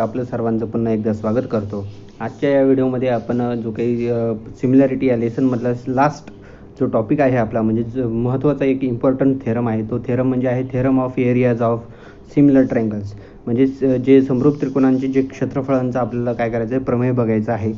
आपलं सर्वांचं पुन्हा एकदा स्वागत करतो. आजच्या या व्हिडिओमध्ये आपण जो काही सिमिलॅरिटी या लेसनमधला लास्ट जो टॉपिक आहे आपला, म्हणजे महत्त्वाचा एक इम्पॉर्टंट थेरम आहे. तो थेरम म्हणजे आहे theorem of areas of similar triangles. म्हणजे जे समरूप त्रिकोणांचे जे क्षेत्रफळांचा आपल्याला काय करायचं आहे, प्रमेय बघायचा आहे.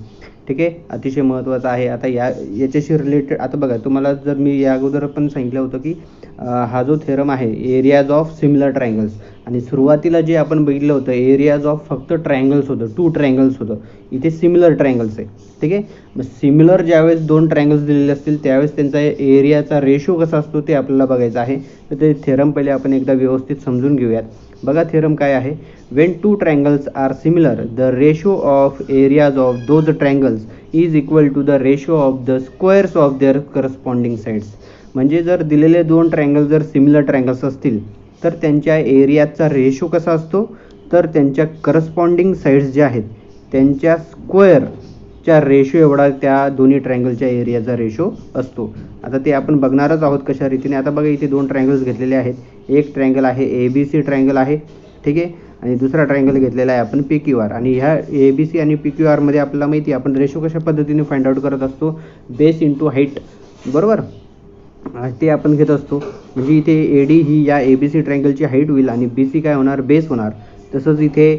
ठीक आहे, अतिशय महत्त्वाचं आहे. आता याच्याशी रिलेटेड आता बघा, तुम्हाला जर मी या अगोदर पण सांगितलं होतं की हा जो थेरम आहे एरियाज ऑफ सिमिलर ट्रायंगल्स, आणि सुरुवातीला जे आपण बघितलं होतं एरियाज ऑफ फक्त ट्रायंगल्स होतं, 2 ट्रायंगल्स होतं. इथे सिमिलर ट्रायंगल्स आहे. ठीक आहे, मग सिमिलर ज्यावेळेस 2 ट्रायंगल्स दिलेले असतील त्यावेळेस त्यांचा एरियाचा रेशो कसा असतो ते आपल्याला बघायचं आहे. तर ते थेरम पहिले आपण एकदा व्यवस्थित समजून घेऊयात. बघा थेरम काय आहे. When 2 triangles are similar the ratio of areas of those triangles is equal to the ratio of the squares of their corresponding sides. म्हणजे जर दिलेले 2 ट्रायंगल जर सिमिलर ट्रायंगल्स असतील तर त्यांच्या एरियाचा रेशो कसा असतो, तर त्यांच्या करस्पॉन्डिंग साइड्स ज्या आहेत त्यांच्या स्क्वेअरच्या रेशो एवढा त्या दोन्ही ट्रायंगलच्या एरियाचा रेशो असतो. आता ते आपण बघणारच आहोत कशा रीतीने. आता बघा इथे 2 ट्रायंगल्स घेतलेले आहेत. एक ट्रायंगल आहे ABC ट्रायंगल आहे. ठीक आहे, आणि दुसरा ट्रायंगल घेतलेला आहे आपण PQR. आणि ह्या ABC आणि PQR मध्ये आपल्याला माहिती आहे आपण रेशो कशा पद्धतीने फाइंड आउट करत असतो, बेस इंटू हाईट. बरोबर, ते आपण घेत असतो. म्हणजे इथे AD ही या ABC ट्रायंगलची हाईट होईल आणि BC काय होणार, बेस होणार. तसंच इथे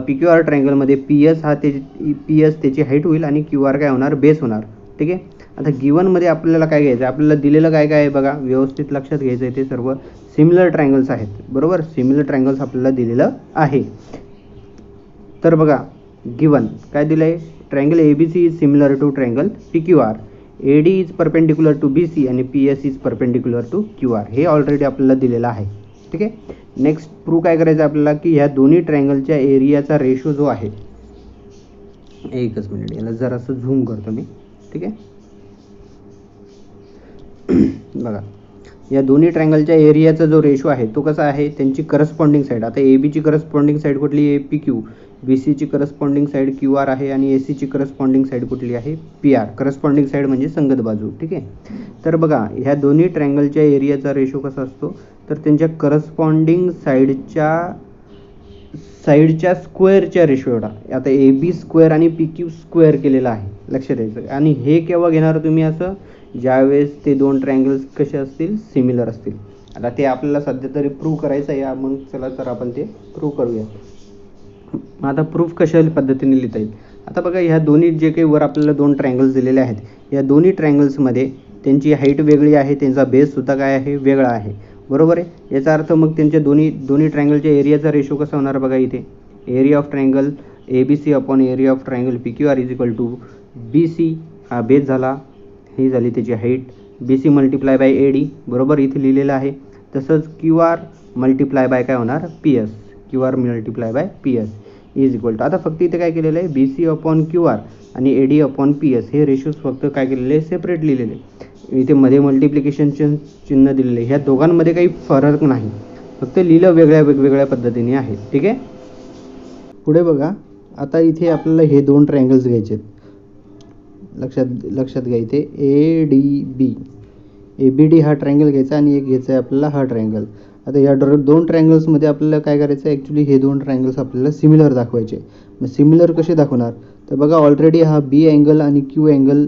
PQR ट्रायंगलमध्ये PS त्याची हाईट होईल आणि QR काय होणार, बेस होणार. ठीक आहे, आता गिवनमध्ये आपल्याला काय घ्यायचं आहे, आपल्याला दिलेलं काय काय आहे बघा, व्यवस्थित लक्षात घ्यायचं आहे. ते सर्व सिमिलर ट्रायंगल्स आहेत. बरोबर, सिमिलर ट्रायंगल्स आपल्याला दिलेलं आहे. तर बघा गिवन काय दिलं आहे, triangle ABC is similar to triangle PQR, AD is perpendicular to BC आणि PS is perpendicular to QR. हे ऑलरेडी आपल्याला दिलेलं आहे. ठीक आहे, नेक्स्ट प्रूव्ह काय करायचं आपल्याला की ह्या दोन्ही ट्रायंगलच्या एरियाचा रेशो जो आहे, एकच मिनिट याला जरासं झूम करतो मी. ठीक आहे, बघा या दोन्ही ट्रायंगलच्या एरियाचा जो रेशो आहे तो कसा आहे, त्यांची करस्पॉन्डिंग साईड. आता ABची करस्पॉन्डिंग साईड कुठली आहे, PQ. BCची करस्पॉन्डिंग साईड QR आहे आणि ACची करस्पॉन्डिंग साईड कुठली आहे, PR. करस्पॉन्डिंग साईड म्हणजे संगत बाजू. ठीक आहे, तर बघा ह्या दोन्ही ट्रायंगलच्या एरियाचा रेशो कसा असतो, तर त्यांच्या करस्पॉन्डिंग साईडच्या स्क्वेअरच्या रेशो एवढा. आता AB स्क्वेअर आणि PQ स्क्वेअर केलेला आहे, लक्षात द्यायचं. आणि हे केव्हा घेणार तुम्ही असं, ज्यावेळेस ते 2 ट्रायंगल्स कसे असतील, सिमिलर असतील. आता ते आपल्याला सध्या तरी प्रूव्ह करायचं आहे. मग चला तर आपण ते प्रूव्ह करूया. आता प्रूफ कशा पद्धतीने लिहिता येईल. आता बघा ह्या दोन्ही जे काही वर आपल्याला 2 ट्रायंगल्स दिलेले आहेत, या दोन्ही ट्रायंगल्समध्ये त्यांची हाईट वेगळी आहे, त्यांचा बेससुद्धा काय आहे, वेगळा आहे. बरोबर आहे, याचा अर्थ मग त्यांच्या दोन्ही ट्रायंगलच्या एरियाचा रेशो कसा होणार बघा. इथे area of triangle ABC upon area of triangle PQR is equal to BC, हा बेस झाला, ही झाली त्याची height, BC multiply by AD. बरोबर, इथे लिहिलेलं आहे. तसंच QR मल्टिप्लाय बाय काय होणार, PS. QR multiply by PS is equal to, आता फक्त इथे काय केलेलं आहे, BC अपॉन QR आणि AD अपॉन PS हे रेशोज फक्त काय केलेले आहे, सेपरेट लिहिलेले. इथे मध्ये मल्टिप्लिकेशनचे चिन्ह दिलेले. ह्या दोघांमध्ये काही फरक नाही, फक्त लिहिलं वेगवेगळ्या पद्धतीने आहे. ठीक आहे, पुढे बघा. आता इथे आपल्याला हे 2 ट्रायंगल्स घ्यायचे आहेत. लक्षात घ्या, इथे ADB ABD हा ट्रायंगल घ्यायचा आणि एक घ्यायचा आहे आपल्याला हा ट्रायंगल. आता या 2 ट्रायंगल्समध्ये आपल्याला काय करायचं आहे, ॲक्च्युली हे 2 ट्रायंगल्स आपल्याला सिमिलर दाखवायचे. मग सिमिलर कसे दाखवणार, तर बघा ऑलरेडी हा B अँगल आणि Q अँगल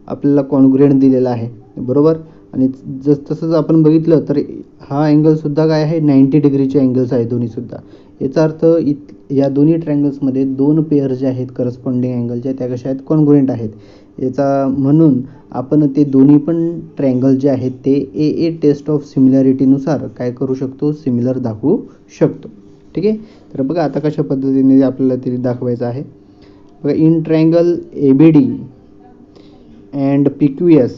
आपल्याला कॉन्ग्रुएंट दिलेला आहे. बरोबर, आणि तसंच आपण बघितलं तर हा अँगलसुद्धा काय आहे, 90 डिग्रीचे अँगल्स आहे दोन्हीसुद्धा. याचा अर्थ या दोन्ही ट्रायंगल्समध्ये 2 पेअर जे आहेत करस्पॉन्डिंग अँगलच्या त्या कशा आहेत, कॉन्ग्रुएंट आहेत. याचा म्हणून आपण ते दोन्ही पण ट्रायंगल जे आहेत ते AA टेस्ट ऑफ सिमिलॅरिटीनुसार काय करू शकतो, सिमिलर दाखवू शकतो. ठीक आहे, तर बघा आता कशा पद्धतीने आपल्याला ते दाखवायचं आहे. बघा in triangle ABD and PQS,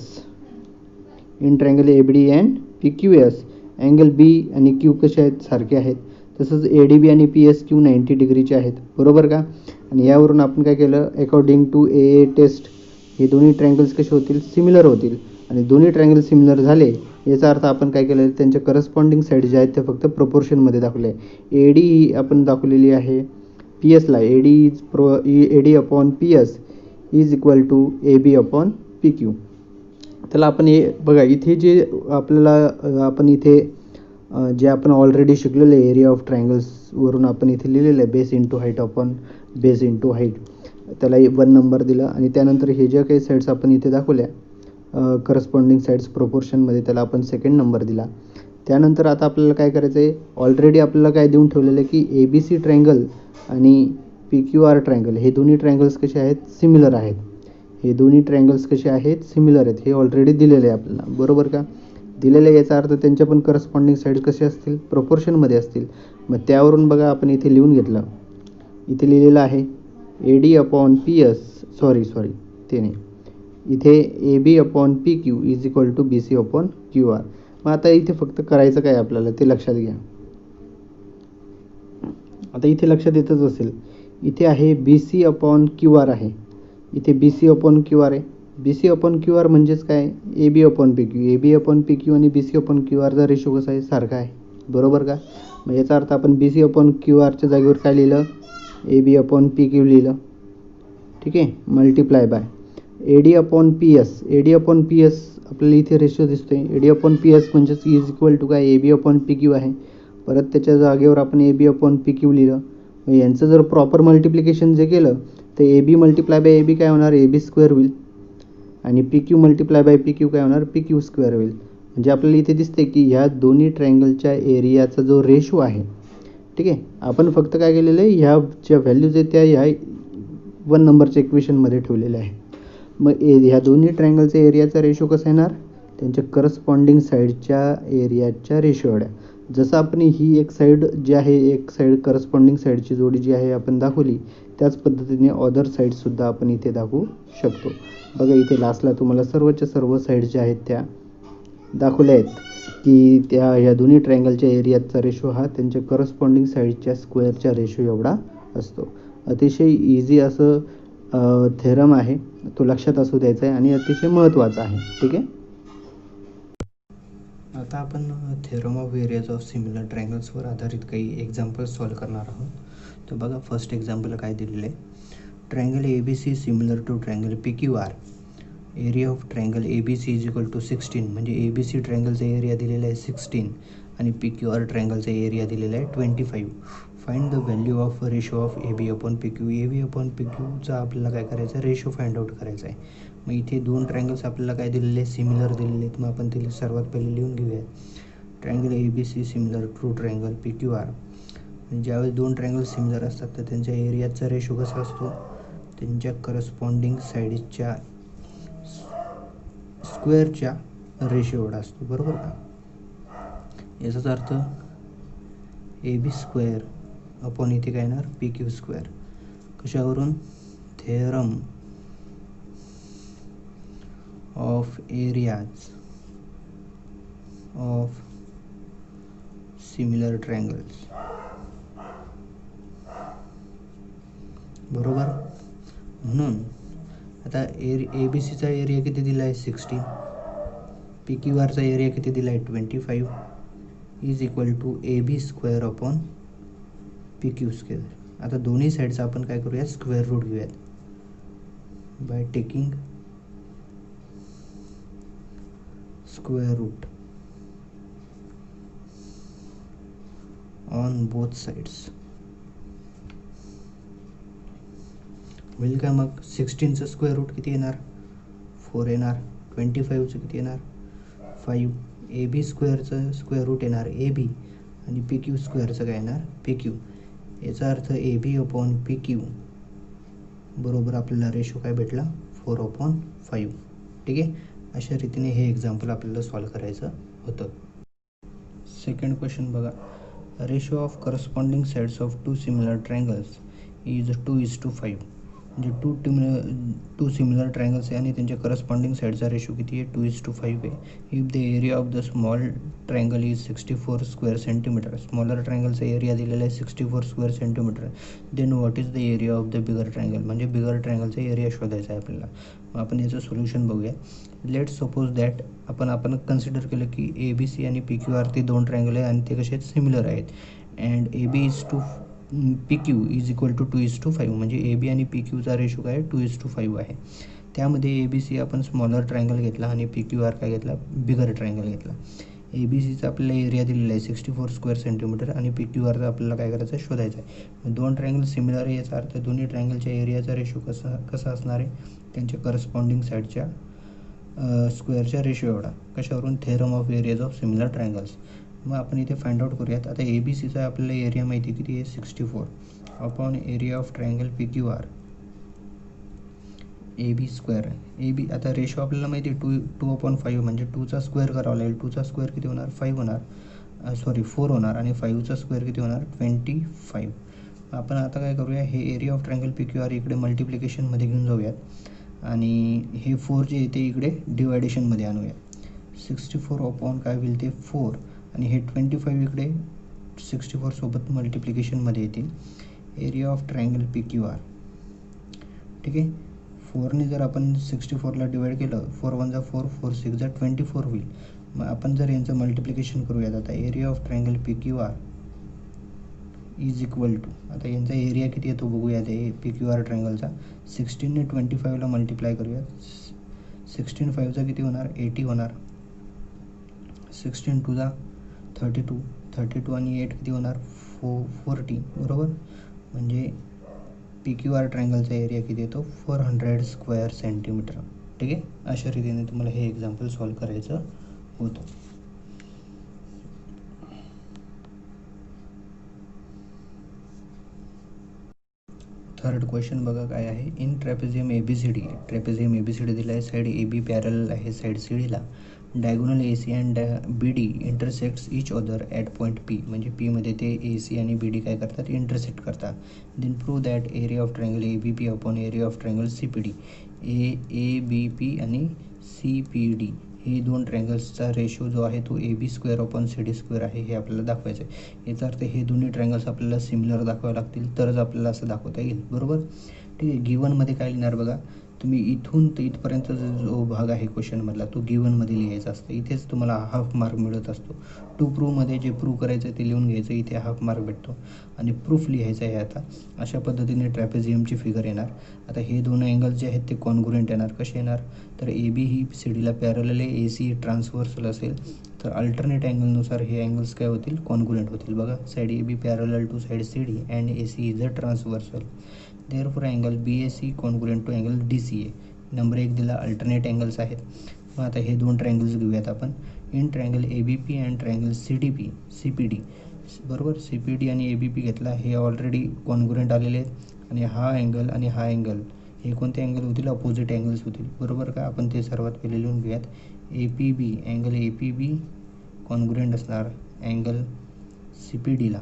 in triangle ABD and PQS angle B आणि Q कसे आहेत, सारखे आहेत. तसंच ADB आणि PSQ 90 डिग्रीचे आहेत. बरोबर का. आणि यावरून आपण काय केलं, अकॉर्डिंग टू AA टेस्ट हे दोन्ही ट्रायंगल्स कसे होतील, सिमिलर होतील. आणि दोन्ही ट्रायंगल सिमिलर झाले याचा अर्थ आपण काय केलं, त्यांच्या करस्पॉन्डिंग साईड जे आहेत ते फक्त प्रपोर्शनमध्ये दाखवले. AD ही आपण दाखवलेली आहे PSला, AD upon PS is equal to AB upon PQ. त्याला आपण हे बघा इथे जे आपल्याला आपण इथे जे आपण ऑलरेडी शिकलेलं आहे एरिया ऑफ ट्रायंगल्सवरून आपण इथे लिहिलेलं आहे base into height upon base into height, त्याला 1 नंबर दिला. आणि त्यानंतर हे ज्या काही साईड्स आपण इथे दाखवल्या करस्पॉन्डिंग साईड्स प्रोपोर्शनमध्ये, त्याला आपण सेकंड नंबर दिला. त्यानंतर आता आपल्याला काय करायचं आहे, ऑलरेडी आपल्याला काय देऊन ठेवलेलं आहे की ए बी सी ट्रायंगल आणि पी क्यू आर ट्रायंगल हे दोन्ही ट्रायंगल्स कसे आहेत, सिमिलर आहेत. हे दोन्ही ट्रायंगल्स कसे आहेत, सिमिलर आहेत. हे ऑलरेडी दिलेले आहे आपल्याला, बरोबर का. दिलेले याचा अर्थ त्यांच्या पण करस्पॉन्डिंग साईड कसे असतील, प्रोपोर्शनमध्ये असतील. मग त्यावरून बघा आपण इथे लिहून घेतलं, इथे लिहिलेलं आहे A D upon P S, sorry ते नाही, इथे A B upon P Q is equal to B C upon Q R. मग आता इथे फक्त करायचं काय आपल्याला ते लक्षात घ्या. आता इथे लक्षात येतच असेल, इथे आहे B C upon Q R आहे, इथे B C upon Q R आहे. B C upon Q R म्हणजेच काय, A B upon P Q. A B upon P Q आणि बी सी अपॉन क्यू आरचा रेशो कसा आहे, सारखा आहे, बरोबर का. मग याचा अर्थ आपण बी सी अपॉन क्यू आरच्या जागेवर काय लिहिलं, A B upon P Q लिहिलं, ठीक आहे, multiply by A D upon P S. A D upon P S आपल्याला इथे रेशो दिसतोय. A D upon P S म्हणजेच इज इक्वल टू काय, A B upon P Q आहे. परत त्याच्या जागेवर आपण A B upon P Q लिहिलं. मग यांचं जर प्रॉपर मल्टिप्लिकेशन जे केलं तर A B multiply by A B काय होणार, ए बी स्क्वेअर होईल. आणि P Q multiply by P Q काय होणार, पी क्यू स्क्वेअर होईल. म्हणजे आपल्याला इथे दिसते की ह्या दोन्ही ट्रायंगलच्या एरियाचा जो रेशो आहे, ठीक आहे, आपण फक्त काय केलेलं आहे, ह्या ज्या व्हॅल्यूज आहेत त्या ह्या 1 नंबरच्या इक्वेशनमध्ये ठेवलेल्या आहे. मग ह्या दोन्ही ट्रायंगलच्या एरियाचा रेशो कसा येणार, त्यांच्या करस्पॉन्डिंग साईडच्या एरियाच्या रेशो एवढ्या. जसं आपण ही एक साईड जी आहे, एक साईड करस्पॉन्डिंग साईडची जोडी जी आहे आपण दाखवली, त्याच पद्धतीने अदर साईडसुद्धा आपण इथे दाखवू शकतो. बघा इथे लास्टला तुम्हाला सर्वच्या सर्व साईड ज्या आहेत त्या दाखवल्या आहेत की ह्या दोन्ही ट्रायंगलच्या एरियाचा रेशो हा त्यांच्या करस्पॉन्डिंग साईडच्या स्क्वेअरच्या रेशो एवढा असतो. अतिशय इझी असं थेरम आहे, तो लक्षात असू द्यायचा आहे आणि अतिशय महत्त्वाचा आहे, ठीक आहे. आता आपण theorem of areas of similar ट्रायंगल्सवर आधारित काही एक्झाम्पल्स सॉल्व करणार आहोत. तर बघा फर्स्ट एक्झाम्पल काय दिलेलं आहे, triangle A B C similar to triangle P Q R. Area of triangle A B C is equal to 16. म्हणजे ए बी सी ट्रायंगलचा एरिया दिलेला आहे 16 आणि पी क्यू आर ट्रायंगलचा एरिया दिलेला आहे 25. Find the value of ratio of A B upon P Q. A B upon P क्यूचा आपल्याला काय करायचं आहे, रेशो फाइंड आउट करायचा आहे. मग इथे दोन ट्रायंगल्स आपल्याला काय दिलेले आहे, सिमिलर दिलेले आहेत. मग आपण ते सर्वात पहिले लिहून घेऊया. Triangle A B C similar to triangle P Q R. ज्यावेळेस दोन ट्रायंगल सिमिलर असतात तर त्यांच्या एरियाचा रेशो कसा असतो, त्यांच्या करस्पॉन्डिंग साईडच्या स्क्वेअरच्या रेशो एवढा असतो, बरोबर का. याचाच अर्थ ए बी स्क्वेअर अपॉन इथे काय येणार, पी क्यू स्क्वेअर. कशावरून, theorem of areas of similar triangles, बरोबर. म्हणून आता ए बी सीचा एरिया किती दिला आहे 16, पी क्यू आरचा एरिया किती दिला आहे 25 is equal to A B square upon P Q square. आता दोन्ही साईडचा आपण काय करूया, स्क्वेअर रूट घेऊयात by taking square root on both sides. होईल का मग 16चं स्क्वेअर रूट किती येणार, 4 येणार. 25चं किती येणार, 5. ए बी स्क्वेअरचं स्क्वेअर रूट येणार ए बी आणि पी क्यू स्क्वेअरचं काय येणार, पी क्यू. याचा अर्थ A B upon P Q बरोबर आपल्याला रेशो काय भेटला, 4/5. ठीक आहे. अशा रीतीने हे एक्झाम्पल आपल्याला सॉल्व करायचं होतं. सेकंड क्वेश्चन बघा, ratio of corresponding sides of two similar triangles is 2:5. म्हणजे टू सिमिलर ट्रायंगल्स आहे आणि त्यांच्या करस्पॉन्डिंग साईडचा रेशो किती आहे, 2:5 आहे. If the area of the small triangle is 64 square centimetre. Smaller ट्रायंगलचा एरिया दिलेला आहे 64 square centimetre. Then what is the area of the bigger triangle. म्हणजे बिगर ट्रायंगलचा एरिया शोधायचा आहे आपल्याला. मग आपण याचं सोल्युशन बघूया. लेट सपोज दॅट आपण कन्सिडर केलं की ए बी सी आणि पी क्यू आर ते दोन ट्रायंगल आहे आणि ते कसे आहेत, सिमिलर आहेत. And A B is to P Q is equal to 2:5. म्हणजे ए बी आणि पी क्यूचा रेशो काय 2:5 आहे. त्यामध्ये ए बी सी आपण स्मॉलर ट्रायंगल घेतला आणि पी क्यू आर काय घेतला, बिगर ट्रायंगल घेतला. ए बी सीचा आपल्याला एरिया दिलेला आहे 64 स्क्वेअर सेंटीमीटर आणि पी क्यू आरचा आपल्याला काय करायचं आहे, शोधायचं आहे. दोन ट्रायंगल सिमिलर आहे याचा अर्थ दोन्ही ट्रायंगलच्या एरियाचा रेशो कसा असणार आहे, त्यांच्या करस्पॉन्डिंग साईडच्या स्क्वेअरच्या रेशो एवढा. कशावरून, theorem of areas of similar triangles. मग आपण इथे फाइंड आउट करूयात. आता ए बी सीचा आपल्याला एरिया माहिती आहे किती आहे, 64 upon area of triangle P Q R A B square. A B आता रेशो आपल्याला माहिती आहे 2/5 म्हणजे 2चा स्क्वेअर करावा लागेल. 2चा स्क्वेअर किती होणार, 5 होणार, 4 होणार आणि 5चा स्क्वेअर किती होणार, 25. आपण आता काय करूया, हे area of triangle P Q R इकडे मल्टिप्लिकेशनमध्ये घेऊन जाऊयात आणि हे 4 जे येते इकडे डिवायडेशनमध्ये आणूया. 64 अपॉन काय होईल ते 4 आणि हे 25 इकडे 64 सोबत मल्टिप्लिकेशनमध्ये येतील. Area of triangle P Q R, ठीक आहे. 4ने जर आपण 64ला डिवाईड केलं, 4 1 4, 4 6 24 होईल. मग आपण जर यांचं मल्टिप्लिकेशन करूयात आता, area of triangle P Q R is equal to, आता यांचा एरिया किती येतो बघूयात. हे पी क्यू आर ट्रायंगलचा 16ने 25ला मल्टिप्लाय करूयात. 16 5चा किती होणार, 80 होणार. 16 2 32, 32 आणि 8 किती होणार, 40 बरोबर. म्हणजे पी क्यू आर ट्रायंगलचा एरिया किती येतो, 400 स्क्वेअर सेंटीमीटर. ठीक आहे. अशा रीतीने तुम्हाला हे एक्झाम्पल सॉल्व करायचं होतं. थर्ड क्वेश्चन बघा काय आहे. In trapezium ABCD, trapezium ABCD दिला आहे. साईड AB पॅरल आहे साईड CDला. Diagonal AC and BD intersects each other at point P, म्हणजे Pमध्ये ते AC आणि BD काय करतात, इंटरसेक्ट करतात. Then prove that area of triangle ABP upon area of triangle CPD. ABP आणि CPD हे दोन ट्रायंगल्सचा रेशो जो आहे तो AB square upon CD square आहे, हे आपल्याला दाखवायचं आहे. याचा अर्थ हे दोन्ही ट्रायंगल्स आपल्याला सिमिलर दाखवावे लागतील तरच आपल्याला असं दाखवता येईल, बरोबर. ठीक आहे. गिवनमध्ये काय लिहिणार बघा, तुम्ही इथून ते इथपर्यंतचा जो भाग आहे क्वेश्चनमधला तो गिवनमध्ये लिहायचा असतं. इथेच तुम्हाला हाफ मार्क मिळत असतो. टू प्रूव्हमध्ये जे प्रूव्ह करायचं ते लिहून घ्यायचं, इथे हाफ मार्क भेटतो. आणि प्रूफ लिहायचं आहे. आता अशा पद्धतीने ट्रॅपेझियमची फिगर येणार. आता हे दोन अँगल्स जे आहेत ते कॉन्ग्रुएंट येणार. कसे येणार, तर AB ही CDला पॅरलल आहे, AC ट्रान्सव्हर्सल असेल तर अल्टरनेट अँगलनुसार हे अँगल्स काय होतील, कॉन्ग्रुएंट होतील. बघा, side AB parallel to side CD and AC is a transversal. Therefore angle BAC congruent to angle DCA. Number 1 दिला, अल्टरनेट अँगल्स आहेत. मग आता हे दोन ट्रायंगल्स घेऊयात आपण. In triangle ABP and triangle CPD बरोबर. CPD आणि ABP घेतला, हे ऑलरेडी कॉन्ग्रुएंट आलेले आहेत. आणि हा अँगल आणि हा अँगल हे कोणते अँगल होतील, अपोजिट अँगल्स होतील, बरोबर का. आपण ते सर्वात पहिले लिहून घेऊयात. APB अँगल APB कॉन्ग्रुएंट असणार अँगल CPDला.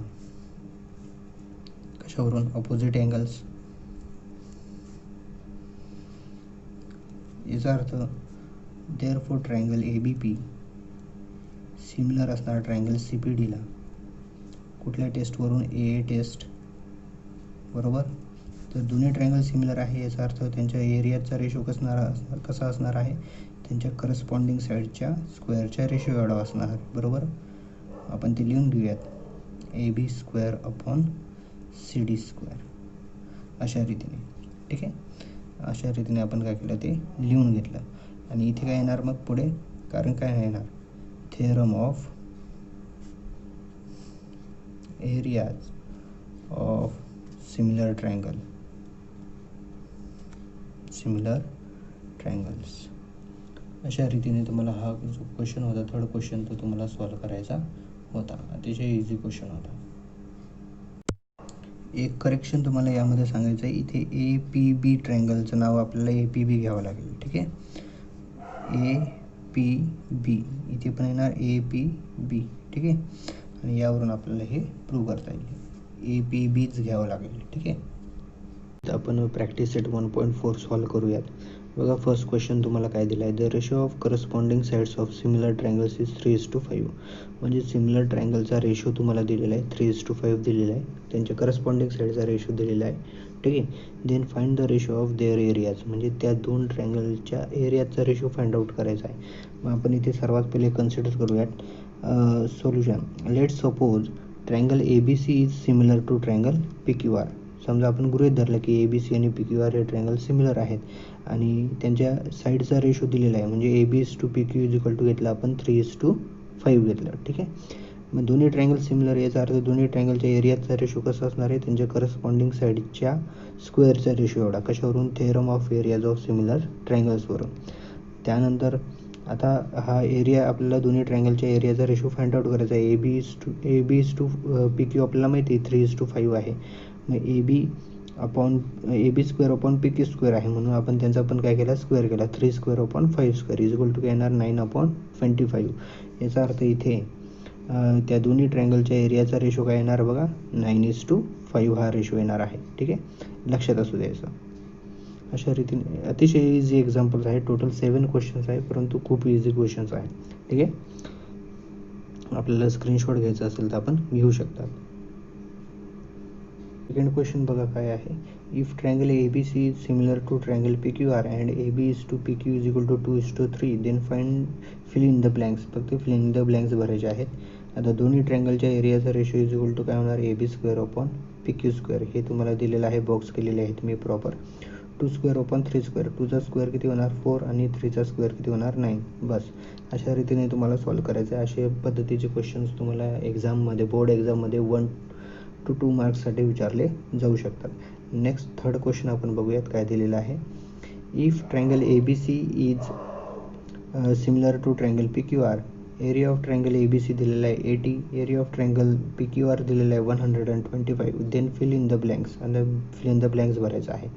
कशावरून, अपोजिट अँगल्स. याचा अर्थ देअरफॉर ट्रायंगल ABP सिमिलर असणार ट्रायंगल CPDला. कुठल्या टेस्टवरून, AA टेस्ट, बरोबर. तर दोन्ही ट्रायंगल सिमिलर आहे याचा अर्थ त्यांच्या एरियाचा रेशो कसा असणार आहे, त्यांच्या करस्पॉन्डिंग साईडच्या स्क्वेअरच्या रेशो एवढा असणार, बरोबर. आपण ते लिहून घेऊयात. AB square upon CD square अशा रीतीने. ठीक आहे. अशा रीतीने आपण काय केलं ते लिहून घेतलं. आणि इथे काय येणार मग पुढे, कारण काय येणार, theorem of areas of similar triangles. अशा रीतीने तुम्हाला हा जो क्वेश्चन होता, थर्ड क्वेश्चन, तो तुम्हाला सॉल्व करायचा होता. अतिशय इझी क्वेश्चन होता. एक करेक्शन तुम्हाला यामध्ये सांगायचं आहे. इथे APB ट्रायंगलचं नाव आपल्याला APB घ्यावं लागेल. ठीक आहे. APB इथे पण येणार APB. ठीक आहे. आणि यावरून आपल्याला हे प्रूव्ह करता येईल. APBच घ्यावं लागेल. ठीक आहे. तर आपण प्रॅक्टिस सेट 1.4 सॉल्व करूयात. बघा, फर्स्ट क्वेश्चन तुम्हाला काय दिला आहे, the ratio of corresponding sides of similar triangles is 3:5. म्हणजे सिमिलर ट्रायंगलचा रेशो तुम्हाला दिलेला आहे 3:5 दिलेला आहे. त्यांच्या करस्पॉन्डिंग साईडचा रेशो दिलेला आहे. ठीक आहे. Then find the ratio of their areas, म्हणजे त्या दोन ट्रायंगलच्या एरियाचा रेशो फाइंड आउट करायचा आहे. मग आपण इथे सर्वात पहिले कन्सिडर करूयात solution. Let suppose triangle ABC is similar to triangle PQR. समजा आपण गृहीत धरलं की ABC आणि PQR हे ट्रायंगल सिमिलर आहेत आणि त्यांच्या साईडचा रेशो दिलेला आहे. म्हणजे AB is to PQ is equal to घेतला आपण 3:5. 5 घेतलं. ठीक आहे. मग दोन्ही ट्रायंगल सिमिलर, याचा अर्थ दोन्ही ट्रायंगलच्या एरियाचा रेशो कसा असणार आहे, त्यांच्या करस्पॉन्डिंग साईडच्या स्क्वेअरचा रेशो एवढा. कशावरून, theorem of areas of similar ट्रायंगल्सवरून. त्यानंतर आता हा एरिया आपल्याला दोन्ही ट्रायंगलच्या एरियाचा रेशो फाइंड आउट करायचा आहे. A B is to P Q आपल्याला माहिती आहे 3:5 आहे. मग A B square upon P Q square आहे, म्हणून आपण त्यांचा पण काय केला, स्क्वेअर केला. 3² इज इक्वल टू काय येणार 9/25. याचा अर्थ इथे त्या दोन्ही ट्रायंगलच्या एरियाचा रेशो काय येणार बघा, 9:5 हा रेशो येणार आहे. ठीक आहे, लक्षात असू द्यायचं. अशा रीतीने अतिशय इझी एक्झाम्पल्स आहे. टोटल 7 क्वेश्चन्स आहे, परंतु खूप इझी क्वेश्चन्स आहे. ठीक आहे, आपल्याला स्क्रीनशॉट घ्यायचा असेल तर आपण घेऊ शकता. सेकंड क्वेश्चन बघा काय आहे. If triangle A B C is similar to triangle P Q R and A B is to P Q is equal to 2:3 then fill in the blanks. फक्त फिल इन द ब्लँक्स भरायचे आहेत. आता दोन्ही ट्रायंगलच्या एरियाचा ratio is equal to काय होणार, A B square upon P Q square. हे तुम्हाला दिलेलं आहे, बॉक्स केलेले आहेत मी प्रॉपर. 2² अपॉन 3². 2चा स्क्वेअर किती होणार 4 आणि 3चा स्क्वेअर किती होणार 9. बस अशा रीतीने तुम्हाला सॉल्व करायचं आहे. अशा पद्धतीचे क्वेश्चन्स तुम्हाला एक्झाममध्ये, बोर्ड एक्झाममध्ये 1 to 2 मार्क्ससाठी विचारले जाऊ शकतात. नेक्स्ट थर्ड क्वेश्चन आपण बघूयात काय दिलेलं आहे. If triangle A B C is similar to triangle P Q R, area of triangle A B C दिलेला आहे 80, area of triangle P Q R दिलेला आहे 125, then fill in the blanks. आणि फिल इन द ब्लँक्स भरायचं आहे.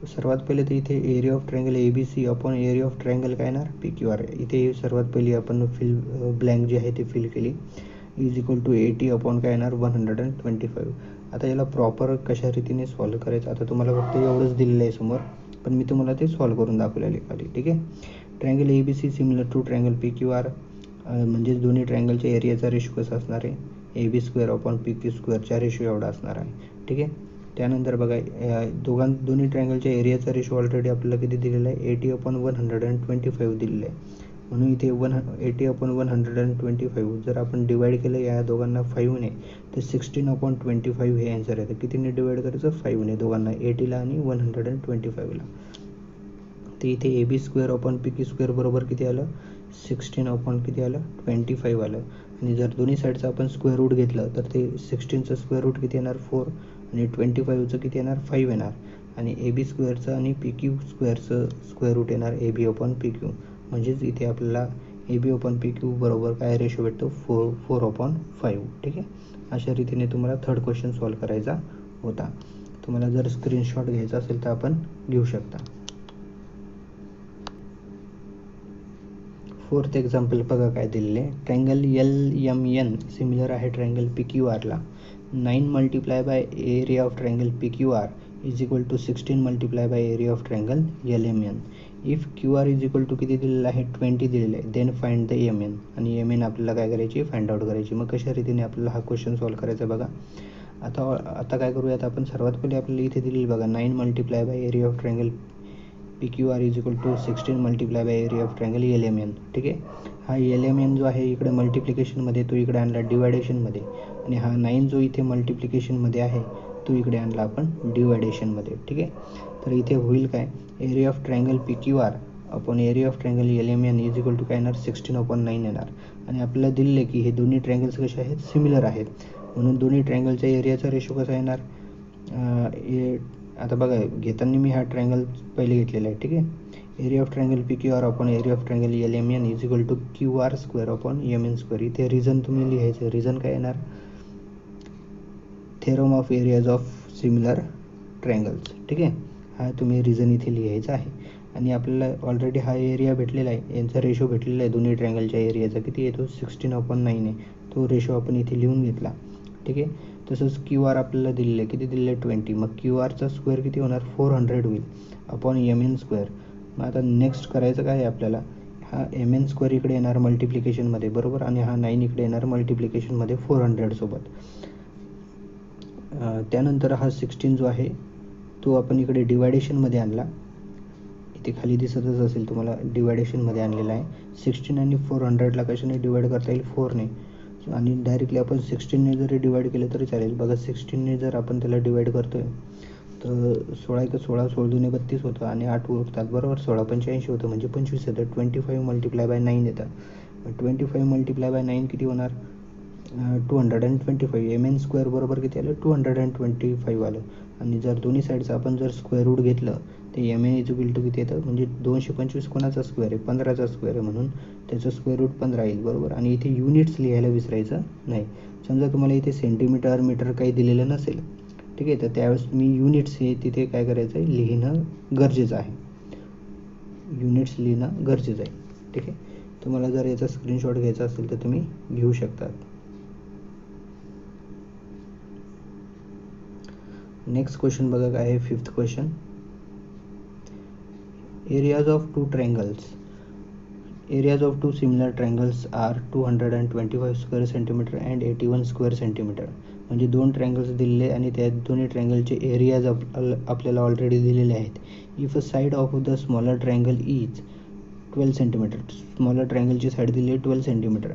सर्वात पहिले तर इथे area of triangle A B C upon area of triangle काय येणार पी क्यू आर. इथे सर्वात पहिली आपण ब्लँक जे आहे ते फिल केली. इज इक्वल टू 80 अपॉन काय येणार 125. आता याला प्रॉपर कशा रीतीने सॉल्व करायचं, आता तुम्हाला फक्त एवढंच दिलेलं आहे समोर, पण मी तुम्हाला ते सॉल्व करून दाखवलेलं आहे खाली. ठीक आहे, triangle A B C similar to triangle P Q R, म्हणजेच दोन्ही ट्रायंगलच्या एरियाचा रेशो कसा असणार आहे, A B square upon P Q स्क्वेअरचा रेशो एवढा असणार आहे. ठीक आहे, त्यानंतर बघा दोन्ही ट्रायंगलच्या एरियाचा रेशो ऑलरेडी आपल्याला किती दिलेला आहे, 80/125 दिलेलं आहे. म्हणून इथे 80/125 जर आपण डिवाइड केलं या दोघांना 5ने, तर 16/25 हे आन्सर आहे. तर कितीने डिवाइड करायचं, 5ने दोघांना, 80ला आणि 125ला. तर इथे A B square upon P Q square बरोबर किती आलं, 16 अपॉन किती आलं 25 आलं. आणि जर दोन्ही साईडचं आपण स्क्वेअर रूट घेतलं तर ते 16चं स्क्वेअर रूट किती येणार 4 आणि 25चं किती येणार 5 येणार. आणि ए बी स्क्वेअरचं आणि पी क्यू स्क्वेअरचं स्क्वेअर रूट येणार A B upon P Q. म्हणजेच इथे आपल्याला A B upon P Q बरोबर काय रेशो भेटतो 4/5. ठीक आहे, अशा रीतीने तुम्हाला थर्ड क्वेश्चन सॉल्व करायचा होता. तुम्हाला जर स्क्रीनशॉट घ्यायचा असेल तर आपण घेऊ शकता. फोर्थ एक्झाम्पल बघा काय दिलेले. Triangle L M N similar आहे ट्रायंगल पी क्यू आरला. 9 multiply by area of triangle P Q R is equal to 16 multiply by area of triangle L M N. If Q R is equal to किती दिलेलं आहे 20 दिलेलं आहे. Then find the M N. आणि M N आपल्याला काय करायची, find out करायची. मग कशा रीतीने आपल्याला हा क्वेश्चन सॉल्व करायचा बघा. आता काय करूयात आपण, सर्वात पहिले आपल्याला इथे दिलेली बघा 9 multiply by area of triangle P Q R is equal to 16 multiply by area of triangle L M N. ठीक आहे, हा एल एम एन जो आहे इकडे मल्टिप्लिकेशनमध्ये, तो इकडे आणला डिवायडेशनमध्ये. आणि हा 9 जो इथे मल्टिप्लिकेशनमध्ये आहे तो इकडे आणला आपण डिवायडेशनमध्ये. ठीक आहे, तर इथे होईल काय, area of triangle P Q R upon area of triangle L M N is equal to काय येणार 16/9 येणार. आणि आपल्याला दिलेलं आहे की हे दोन्ही ट्रायंगल्स कसे आहेत, सिमिलर आहेत. म्हणून दोन्ही ट्रायंगलच्या एरियाचा रेशो कसा येणार, आता बघा घेताना मी हा ट्रायंगल पहिले घेतलेला आहे. ठीक आहे, area of triangle P Q R upon area of triangle L M N is equal to Q R square upon M N square. इथे रिझन तुम्ही लिहायचं. रिझन काय येणार, theorem of areas of similar triangles. ठीक आहे, हा तुम्ही reason इथे लिहायचा आहे. आणि आपल्याला ऑलरेडी हा एरिया भेटलेला आहे, यांचा रेशो भेटलेला आहे दोन्ही ट्रायंगलच्या एरियाचा. किती येतो 16/9 आहे. तो रेशो आपण इथे लिहून घेतला. ठीक आहे, तसंच क्यू आर आपल्याला दिलेलं आहे, किती दिलेलं आहे 20. मग क्यू आरचा स्क्वेअर किती होणार 400 होईल अपॉन एम एन स्क्वेअर. मग आता नेक्स्ट करायचं काय आहे आपल्याला, हा एम एन स्क्वेअर इकडे येणार मल्टिप्लिकेशनमध्ये बरोबर, आणि हा 9 इकडे येणार मल्टिप्लिकेशनमध्ये 400 सोबत. त्यानंतर हा 16 जो आहे तो आपण इकडे डिवायडेशनमध्ये आणला. इथे खाली दिसतच असेल तुम्हाला, डिवायडेशनमध्ये आणलेला आहे. 16 आणि 400ला कशाने डिवाइड करता येईल 4ने. आणि डायरेक्टली आपण 16ने जरी डिवाइड केलं तरी चालेल. बघा 16ने जर आपण त्याला डिवाइड करतोय तर 16 16 32 होतं आणि 8 उरतात बरोबर. 16 85 होतं म्हणजे 25 येतं. 25 मल्टिप्लाय बाय 9 येतं. 25 मल्टिप्लाय बाय 9 किती होणार? 225. एम एन स्क्वेअर बरोबर किती आलं? 225 आलं. आणि जर दोन्ही साईडचं आपण जर स्क्वेअर रूट घेतलं तर एम एन इक्वल टू किती येतं? म्हणजे 225 कोणाचा स्क्वेअर आहे? 15चा स्क्वेअर आहे, म्हणून त्याचं स्क्वेअर रूट 15 येईल, बरोबर. आणि इथे युनिट्स लिहायला विसरायचं नाही. समजा तुम्हाला इथे सेंटीमीटर मीटर काही दिलेलं नसेल, ठीक आहे, तर त्यावेळेस तुम्ही युनिट्स हे तिथे काय करायचं आहे? लिहिणं गरजेचं आहे. युनिट्स लिहिणं गरजेचं आहे, ठीक आहे. तुम्हाला जर याचा स्क्रीनशॉट घ्यायचा असेल तर तुम्ही घेऊ शकता. नेक्स्ट क्वेश्चन बघा काय आहे. 5th question. Areas of two triangles. Areas of two similar triangles are 225 square centimetre and 81 square centimetre. म्हणजे दोन ट्रायंगल्स दिलेले आणि त्या दोन्ही ट्रायंगलचे एरियाज आपल्याला ऑलरेडी दिलेले आहेत. If a side of the smaller triangle is 12 centimetre. Smaller ट्रायंगलची साईड दिली आहे 12 centimetre.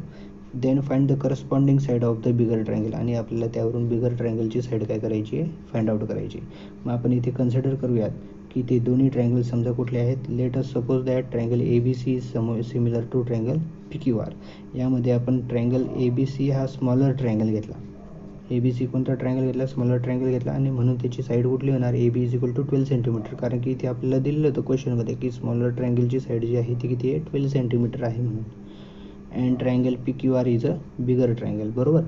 Then find the corresponding side of the bigger triangle. आणि आपल्याला त्यावरून बिगर ट्रायंगलची साईड काय करायची आहे? फाइंड आउट करायची. मग आपण इथे कन्सिडर करूयात की ते दोन्ही ट्रायंगल समजा कुठले आहेत. Let us suppose that triangle A B C is similar to triangle P Q R. यामध्ये आपण ट्रायंगल ए बी सी हा स्मॉलर ट्रायंगल घेतला. ए बी सी कोणता ट्रायंगल घेतला? स्मॉलर ट्रायंगल घेतला. आणि म्हणून त्याची साईड कुठली होणार? A B is equal to 12 centimetre. कारण की इथे आपल्याला दिलेलं होतं क्वेश्चनमध्ये की स्मॉलर ट्रायंगलची साईड जी आहे ती किती आहे? 12 सेंटीमीटर आहे म्हणून. And triangle P Q R is a bigger triangle, बरोबर.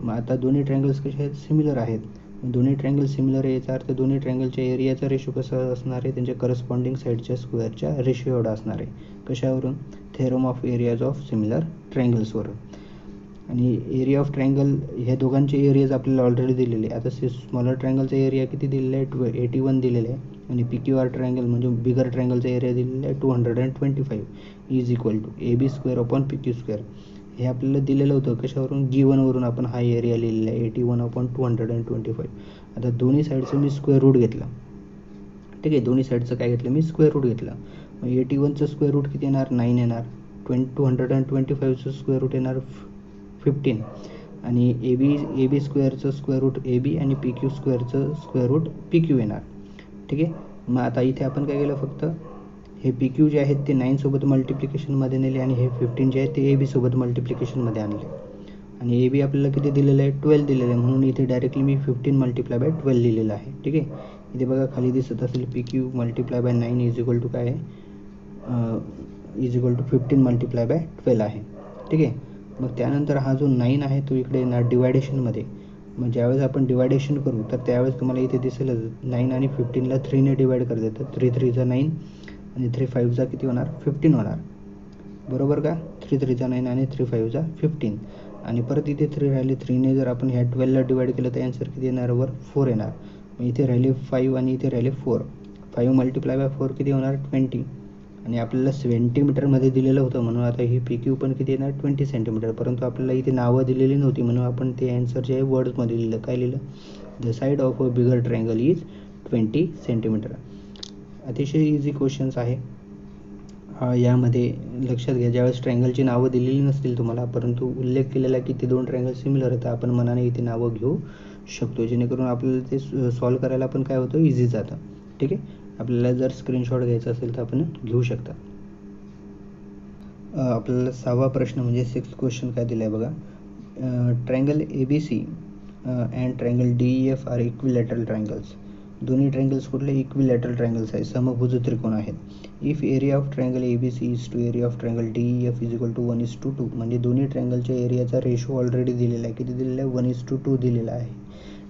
मग आता दोन्ही ट्रायंगल्स कसे आहेत? सिमिलर आहेत. दोन्ही ट्रायंगल सिमिलर आहे याचा अर्थ दोन्ही ट्रायंगलच्या एरियाचा रेशो कसा असणार आहे? त्यांच्या करस्पॉन्डिंग साईडच्या स्क्वेअरच्या रेशो एवढा असणार आहे. कशावरून? Theorem of areas of similar ट्रायंगल्सवरून. आणि एरिया ऑफ ट्रायंगल ह्या दोघांचे एरियाज आपल्याला ऑलरेडी दिलेले आहे. आता स्मॉलर ट्रायंगलचा एरिया किती दिलेला आहे? 81 दिलेला आहे. आणि पी क्यू आर ट्रायंगल म्हणजे बिगर ट्रायंगलचा एरिया दिलेला आहे 225 is equal to A B square upon P Q square. हे आपल्याला दिलेलं होतं कशावरून? गिवनवरून आपण हा एरिया लिहिलेला आहे 81 अपॉन 225. आता दोन्ही साईडचं मी स्क्वेअर रूट घेतला, ठीक आहे. दोन्ही साईडचं काय घेतलं मी? स्क्वेअर रूट घेतलं. मग 81चं स्क्वेअर रूट किती येणार? 9 येणार. 225चं स्क्वेअर रूट येणार 15. आणि ए B स्क्वेअरचं square route A B आणि पी क्यू स्क्वेअरचं स्क्वेअर रूट पी क्यू येणार, ठीक आहे. मग आता इथे आपण काय केलं? फक्त हे पी क्यू जे आहेत ते 9 सोबत मल्टिप्लिकेशनमध्ये नेले आणि हे 15 जे आहेत ते ए बी सोबत मल्टिप्लिकेशनमध्ये आणले. आणि ए बी आपल्याला किती दिलेलं आहे? 12 दिलेलं आहे. म्हणून इथे डायरेक्टली मी 15 मल्टिप्लाय बाय 12 लिहिलेलं आहे, ठीक आहे. इथे बघा खाली दिसत असेल P Q multiply by 9 is equal to काय आहे? Is equal to 15 multiply by 12 आहे, ठीक आहे. मग त्यानंतर हा जो 9 आहे तो इकडे येणार डिवायडेशनमध्ये. मग ज्यावेळेस आपण डिवायडेशन करू तर त्यावेळेस तुम्हाला इथे दिसेलच 9 आणि 15ला 3ने डिवाइड कर देतात. 3 3 9 आणि 3 5 किती होणार? 15 होणार, बरोबर का? 3 3 9 आणि 3 5 15. आणि परत इथे 3 राहिले. 3ने जर आपण ह्या 12ला डिवाइड केलं तर आन्सर किती येणार? वर 4 येणार. मग इथे राहिले 5 आणि इथे राहिले 4. 5 मल्टिप्लाय बाय 4 किती होणार? 20. आणि आपल्याला सेंटीमीटरमध्ये दिलेलं होतं म्हणून आता ही पी क्यू पण किती येणार? 20 सेंटीमीटर. परंतु आपल्याला इथे नावं दिलेली नव्हती म्हणून आपण ते आन्सर जे आहे वर्ड्समध्ये लिहिलं. काय लिहिलं? The side of a bigger triangle is 20 centimetre. अतिशय इझी क्वेश्चन्स आहे. यामध्ये लक्षात घ्या ज्यावेळेस ट्रायंगलची नावं दिलेली नसतील तुम्हाला परंतु उल्लेख केलेला की ते दोन ट्रायंगल सिमिलर आहेत आपण मनाने इथे नावं घेऊ शकतो जेणेकरून आपल्याला ते सॉल्व करायला पण काय होतं? इझी जातं, ठीक आहे. आपल्याला जर स्क्रीनशॉट घ्यायचा असेल तर आपण घेऊ शकता. आपल्याला 6वा प्रश्न म्हणजे 6th क्वेश्चन काय दिलं आहे बघा. Triangle A B C and triangle D E F are equilateral triangles. दोन्ही ट्रायंगल्स कुठले? इक्विलॅटरल ट्रायंगल्स आहे, समभुज त्रिकोण आहेत. If area of triangle A B C is to area of triangle D E F is equal to 1:2. म्हणजे दोन्ही ट्रायंगलच्या एरियाचा रेशो ऑलरेडी दिलेला आहे. किती दिलेला आहे? 1:2 दिलेला आहे.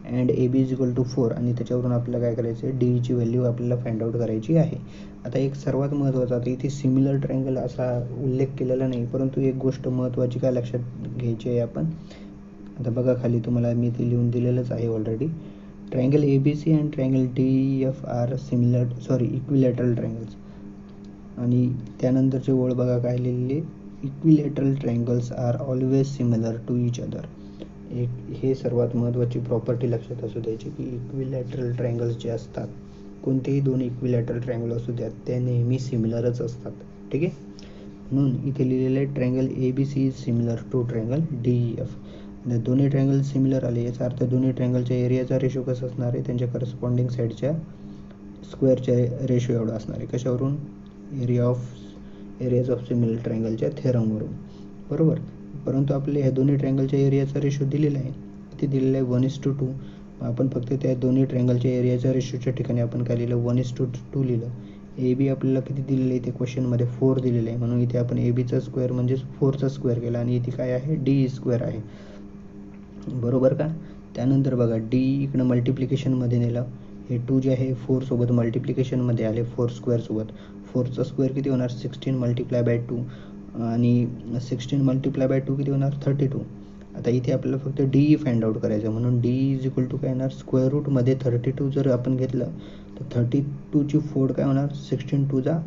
And A B is equal to 4. आणि त्याच्यावरून आपल्याला काय करायचं आहे? डी ईची व्हॅल्यू आपल्याला फाइंड आउट करायची आहे. आता एक सर्वात महत्त्वाचा, आता इथे सिमिलर ट्रायंगल असा उल्लेख केलेला नाही परंतु एक गोष्ट महत्त्वाची काय लक्षात घ्यायची आहे आपण. आता बघा खाली तुम्हाला मी ते लिहून दिलेलंच आहे already. Triangle A B C and triangle D E F are equilateral triangles. आणि त्यानंतरची ओळ बघा काय लिहिलेली? Equilateral triangles are always similar to each other. हे सर्वात महत्त्वाची प्रॉपर्टी लक्षात असू द्यायची की इक्विलॅटरल ट्रायंगल्स जे असतात कोणतेही दोन इक्विलॅटरल ट्रायंगल असू द्यात त्या नेहमी सिमिलरच असतात, ठीक आहे. म्हणून इथे लिहिलेलं आहे triangle A B C is similar to triangle D E F. दोन्ही ट्रायंगल सिमिलर आले याचा अर्थ दोन्ही ट्रायंगलच्या एरियाचा रेशो कसा असणार आहे? त्यांच्या करस्पॉन्डिंग साईडच्या स्क्वेअरच्या रेशो एवढा असणार आहे. कशावरून? एरियाज ऑफ सिमिलर ट्रायंगलच्या थेरमवरून, बरोबर. परंतु आपल्या ह्या दोन्ही ट्रायंगलच्या एरियाचा रेशो दिलेला आहे, किती दिलेला आहे 1:2. आपण फक्त त्या दोन्ही ट्रायंगलच्या एरियाच्या रेशोच्या ठिकाणी आपण काय लिहिलं 1:2 लिहिलं. ए बी आपल्याला किती दिलेलं आहे इथे क्वेश्चनमध्ये 4 दिलेलं आहे, म्हणून इथे आपण ए बीचा स्क्वेअर म्हणजेच 4चा स्क्वेअर केला आणि इथे काय आहे डी स्क्वेअर आहे, बरोबर का. त्यानंतर बघा डी इकडं मल्टिप्लिकेशनमध्ये नेलं, हे 2 जे आहे 4 सोबत मल्टिप्लिकेशनमध्ये आले 4 स्क्वेअरसोबत. 4चा स्क्वेअर किती होणार 16 मल्टिप्लाय बाय 2 आणि 16 मल्टिप्लाय बाय 2 किती होणार 32. आता इथे आपल्याला फक्त डी फाइंड आउट करायचं, म्हणून डी इज इक्वल टू काय येणार स्क्वेअर रूटमध्ये 32 जर आपण घेतलं तर 32ची 4 काय होणार 16 2 जा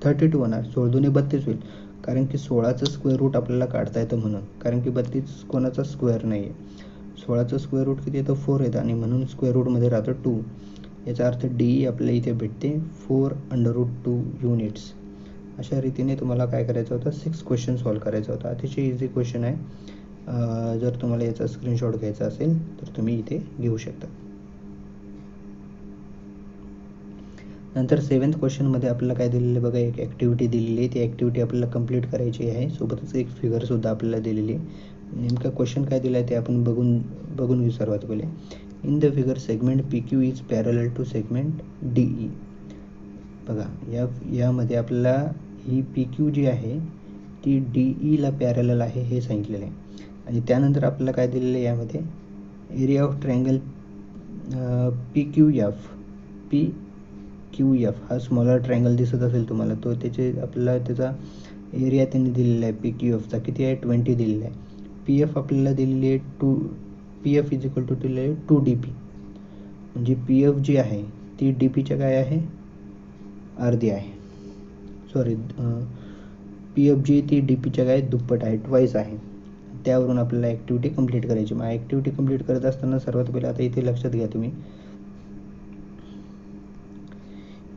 32 होणार, 16 2 32 होईल, कारण की 16चं स्क्वेअर रूट आपल्याला काढता येतं म्हणून, कारण की 32 कोणाचा स्क्वेअर नाही आहे. 16चं स्क्वेअर रूट किती येतं 4 येतं आणि म्हणून स्क्वेअर रूटमध्ये राहतं 2. याचा अर्थ डी आपल्याला इथे भेटते 4√2 युनिट्स. अशा रीतीने तुम्हाला काय करायचं होतं 6 क्वेश्चन सॉल्व करायचा होता. अतिशय इझी क्वेश्चन आहे. जर तुम्हाला याचा स्क्रीनशॉट घ्यायचा असेल तर तुम्ही इथे घेऊ शकता. नंतर 7th क्वेश्चनमध्ये आपल्याला काय दिलेलं बघा, एक ॲक्टिव्हिटी दिलेली आहे, ती ॲक्टिव्हिटी आपल्याला कंप्लीट करायची आहे, सोबतच एक फिगरसुद्धा आपल्याला दिलेली आहे. नेमका क्वेश्चन काय दिला आहे ते आपण बघून घेऊ सर्वात पहिले. In the figure segment P Q is parallel to segment D E. बघा यामध्ये आपल्याला ही पी क्यू जी आहे ती डी ईला पॅरलल आहे हे सांगितलेलं आहे. आणि त्यानंतर आपल्याला काय दिलेलं आहे यामध्ये area of triangle P Q F हा स्मॉलर ट्रायंगल दिसत असेल तुम्हाला, तो आपल्याला त्याचा एरिया त्यांनी दिलेला आहे पी क्यू एफचा किती आहे 20 दिलेला आहे. पी एफ आपल्याला दिलेली आहे P F is equal to दिलेलं आहे 2dp, म्हणजे पी एफ जी आहे ती डी पीच्या काय आहे अर्धी आहे, सॉरी पी एफ जी ती डी पीच्या काय दुप्पट आहे, ट्वाईस आहे. त्यावरून आपल्याला ॲक्टिव्हिटी कंप्लीट करायची. मग ॲक्टिव्हिटी कंप्लीट करत असताना सर्वात पहिले आता इथे लक्षात घ्या तुम्ही,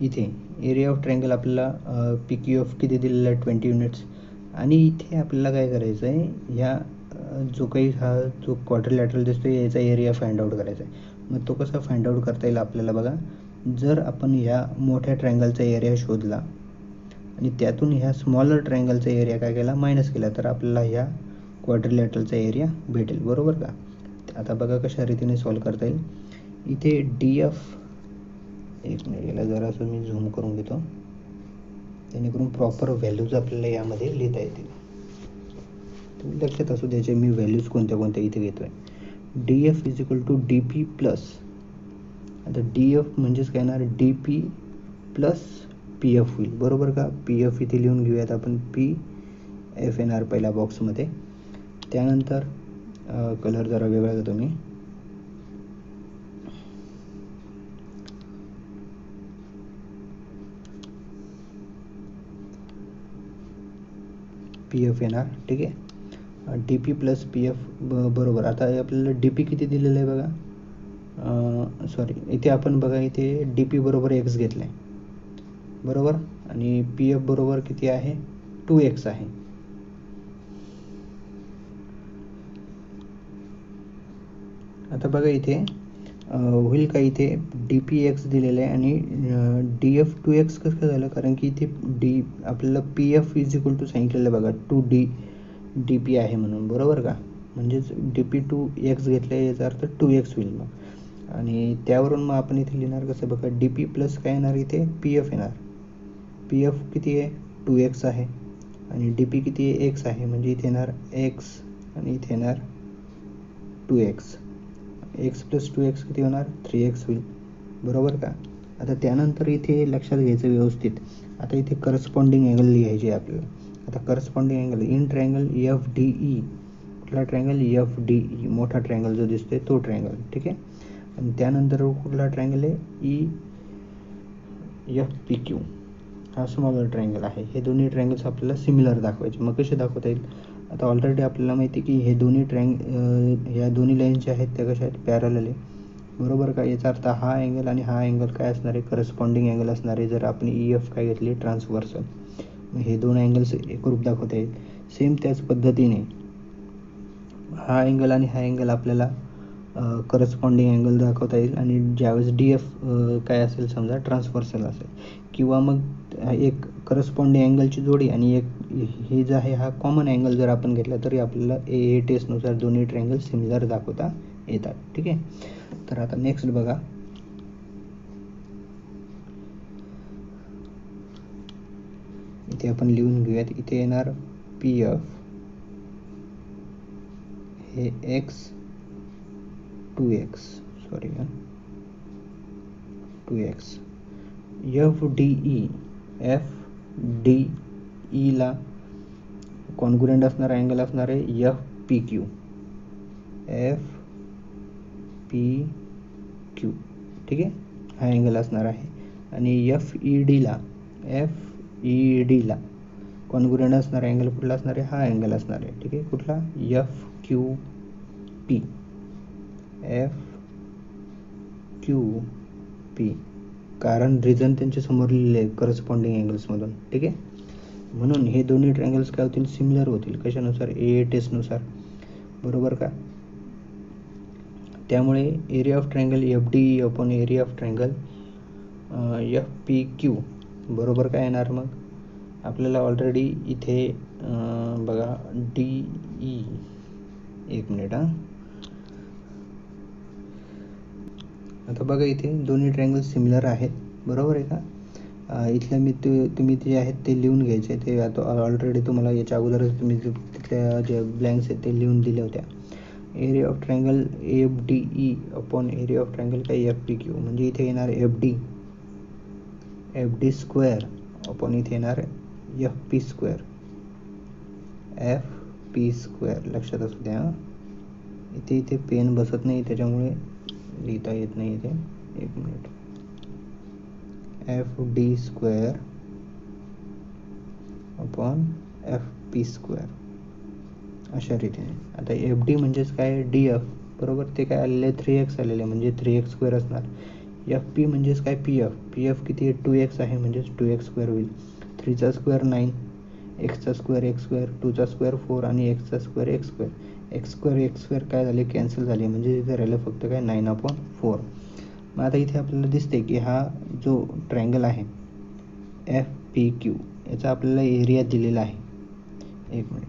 इथे एरिया ऑफ ट्रायंगल आपल्याला पी क्यू एफ किती दिलेला आहे 20 युनिट्स. आणि इथे आपल्याला काय करायचं आहे, ह्या जो क्वाड्रिलॅटरल दिसतो याचा एरिया फाइंड आउट करायचा आहे. मग तो कसा फाइंड आउट करता येईल आपल्याला बघा, जर आपण ह्या मोठ्या ट्रायंगलचा एरिया शोधला आणि त्यातून ह्या स्मॉलर ट्रायंगलचा एरिया काय केला मायनस केला तर आपल्याला ह्या क्वाड्रिलॅटरलचा एरिया भेटेल, बरोबर का. आता बघा कशा रीतीने सॉल्व करता येईल. इथे डी एफ, एक मिनिट याला जरासं मी झूम करून घेतो जेणेकरून प्रॉपर व्हॅल्यूज आपल्याला यामध्ये लिहिता येतील. तुम्ही लक्षात असू द्यायचे मी व्हॅल्यूज कोणत्या इथे घेतो आहे. D F is equal to D P plus, आता डी एफ म्हणजेच काय येणार D P plus P F होईल, बरोबर का. पी एफ इथे लिहून घेऊयात आपण, पी एफ येणार पहिल्या बॉक्समध्ये. त्यानंतर कलर जरा वेगळा घेतो मी, पी एफ येणार, ठीक आहे. D P plus P F बरोबर. आता आपल्याला डी पी किती दिलेलं आहे बघा, सॉरी इथे आपण बघा इथे डी पी बरोबर एक्स घेतलं आहे, बरोबर, आणि पी एफ बरोबर किती आहे 2x आहे. आता बघा इथे होईल का, इथे डी पी एक्स दिलेलं आहे आणि डी एफ 2x कसं काय झालं, कारण की इथे डी आपल्याला P F is equal to सांगितलेलं बघा 2 पी आहे म्हणून, बरोबर का. म्हणजेच डी पी 2x घेतलं आहे याचा अर्थ 2x होईल मग. आणि त्यावरून मग आपण इथे लिहिणार कसं बघा, डी पी प्लस काय येणार इथे पी एफ येणार. पी एफ किती आहे 2x आहे आणि डी पी किती आहे x आहे, म्हणजे इथे येणार x आणि इथे येणार 2x. x प्लस 2x किती होणार 3x होईल, बरोबर का. आता त्यानंतर इथे लक्षात घ्यायचं व्यवस्थित, आता इथे करस्पॉन्डिंग अँगल लिहायचे आहे आपल्याला. आता corresponding angle in triangle F D E, कुठला ट्रायंगल एफ डी ई, मोठा ट्रायंगल जो दिसतोय तो ट्रायंगल, ठीक आहे. आणि त्यानंतर कुठला ट्रायंगल आहे ई एफ पी क्यू, हा स्मॉलर ट्रायंगल आहे. हे दोन्ही ट्रायंगल्स आपल्याला सिमिलर दाखवायचे. मग कसे दाखवता येईल, आता ऑलरेडी आपल्याला माहिती आहे की हे दोन्ही ह्या दोन्ही लाईन ज्या आहेत त्या कशा आहेत पॅरलल आहे, बरोबर का. याचा अर्थ हा अँगल आणि हा अँगल काय असणार आहे करस्पॉन्डिंग अँगल असणार आहे. जर आपण ई एफ काय घेतली ट्रान्सव्हर्सल, मग हे दोन अँगल्स एकरूप दाखवता येईल. सेम त्याच पद्धतीने हा अँगल आणि हा अँगल आपल्याला करस्पॉन्डिंग अँगल दाखवता येईल. आणि ज्यावेळेस डी एफ काय असेल समजा ट्रान्सव्हर्सल असेल, किंवा मग एक करस्पॉन्डिंग अँगलची जोडी आणि एक हे जे आहे हा कॉमन अँगल जर आपण घेतला तरी आपल्याला ए टेस्टनुसार दोन्ही ट्रायंगल सिमिलर दाखवता येतात. ठीक आहे. तर आता नेक्स्ट बघा, इथे आपण लिहून घेऊयात. इथे येणार पी एफ हे x 2x sorry 2x F D ईला कॉन्ग्रुएंट असणारा अँगल असणार आहे एफ पी क्यू ठीक आहे, हा अँगल असणार आहे. आणि एफ ई डीला कॉन्ग्रुएंट असणारा अँगल कुठला असणार आहे, हा अँगल असणार आहे. ठीक आहे, कुठला, एफ क्यू पी, कारण रिझन त्यांच्या समोर लिहिलेले आहे करस्पॉन्डिंग अँगल्समधून. ठीक आहे, म्हणून हे दोन्ही ट्रायंगल्स काय होतील, सिमिलर होतील. कशानुसार, ए टेस्टनुसार, बरोबर का. त्यामुळे area of triangle F D upon area of triangle F P Q बरोबर काय येणार. मग आपल्याला ऑलरेडी इथे बघा डी ई, एक मिनिट हां, आता बघा इथे दोन्ही ट्रायंगल सिमिलर आहेत, बरोबर आहे का. इथलं तुम्ही जे आहेत ते लिहून घ्यायचे. ते आता ऑलरेडी तुम्हाला याच्या अगोदरच तुम्ही तिथल्या जे ब्लँक्स आहेत ते लिहून दिल्या होत्या. Area of triangle F D E upon area of triangle काय एफ पी क्यू, म्हणजे इथे येणार एफ डी स्क्वेअर अपॉन इथे येणार एफ पी स्क्वेअर. लक्षात असू द्या, इथे पेन बसत नाही त्याच्यामुळे लिहिता येत नाही इथे, एक minute. F D square upon F P square अशा रीतीने. आता एफ डी म्हणजेच काय, डी एफ, बरोबर, ते काय आलेले 3x आलेले म्हणजे 3x स्क्वेअर असणार. एफ पी म्हणजेच काय, पी एफ किती आहे, 2x आहे म्हणजेच 2x स्क्वेअर होईल. 3चा स्क्वेअर 9, एक्सचा स्क्वेअर एक्स स्क्वेअर, 2चा स्क्वेअर 4 आणि एक्सचा स्क्वेअर एक्स स्क्वेअर काय झाले, कॅन्सल झाले, म्हणजे इथे राहिलं फक्त काय 9/4. मग आता इथे आपल्याला दिसते की हा जो ट्रायंगल आहे एफ पी क्यू याचा आपल्याला एरिया दिलेला आहे. एक मिनिट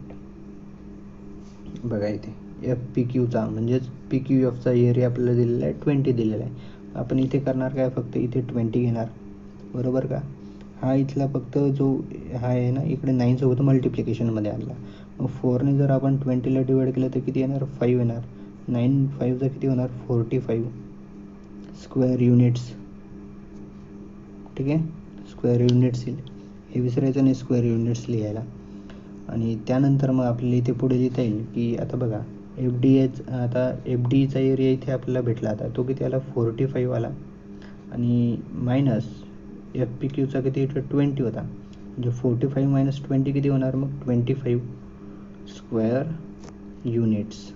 बघा, इथे एफ पी क्यूचा म्हणजेच पी क्यू एफचा एरिया आपल्याला दिलेला आहे 20 दिलेला आहे. आपण इथे करणार काय, फक्त इथे 20 घेणार, बरोबर का. हा इथला फक्त जो हा आहे ना, इकडे 9 सोबत मल्टिप्लिकेशनमध्ये आणला. मग 4ने जर आपण 20ला डिवाइड केलं तर किती येणार, 5 येणार. 9 5चा किती होणार, 45 स्क्वेअर युनिट्स. ठीक आहे, स्क्वेअर युनिट्स येईल, हे विसरायचं नाही स्क्वेअर युनिट्स लिहायला. आणि त्यानंतर मग आपल्याला इथे पुढे लिहिता येईल की आता बघा एफ डीचा एरिया इथे आपल्याला भेटला. आता तो किती आला, 45 आला. आणि मायनस एफ पी क्यूचा किती इथे 20 होता, म्हणजे 45 मायनस 20 किती होणार, मग 25 स्क्वेअर युनिट्स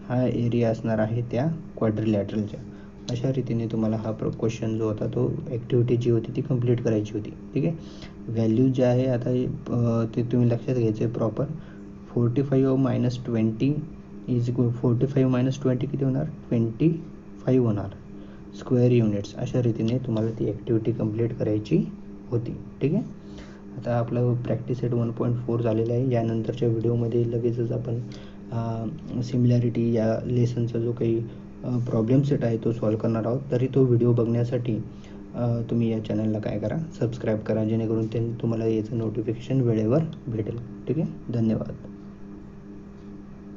हा एरिया असणार आहे त्या क्वाड्रिलॅटरलच्या. अशा रीतीने तुम्हाला हा क्वेश्चन जो होता तो ॲक्टिव्हिटी जी होती ती कंप्लीट करायची होती. ठीक आहे, व्हॅल्यू जे आहे आता ते तुम्ही लक्षात घ्यायचं आहे proper. 45 minus 20 is equal 45 minus 20 किती होणार, 25 होणार स्क्वेअर युनिट्स. अशा रीतीने तुम्हाला ती ॲक्टिव्हिटी कंप्लीट करायची होती. ठीक आहे, आता आपलं प्रॅक्टिस सेट 1.4 झालेलं आहे. यानंतरच्या व्हिडिओमध्ये लगेचच आपण सिमिलॅरिटी या लेसनचा जो काही प्रॉब्लेम सेट आहे तो सॉल्व करणार आहोत. तरी तो व्हिडिओ बघण्यासाठी तुम्ही या चॅनलला काय करा, सबस्क्राईब करा, जेणेकरून तुम्हाला याचं नोटिफिकेशन वेळेवर भेटेल. ठीक आहे, धन्यवाद.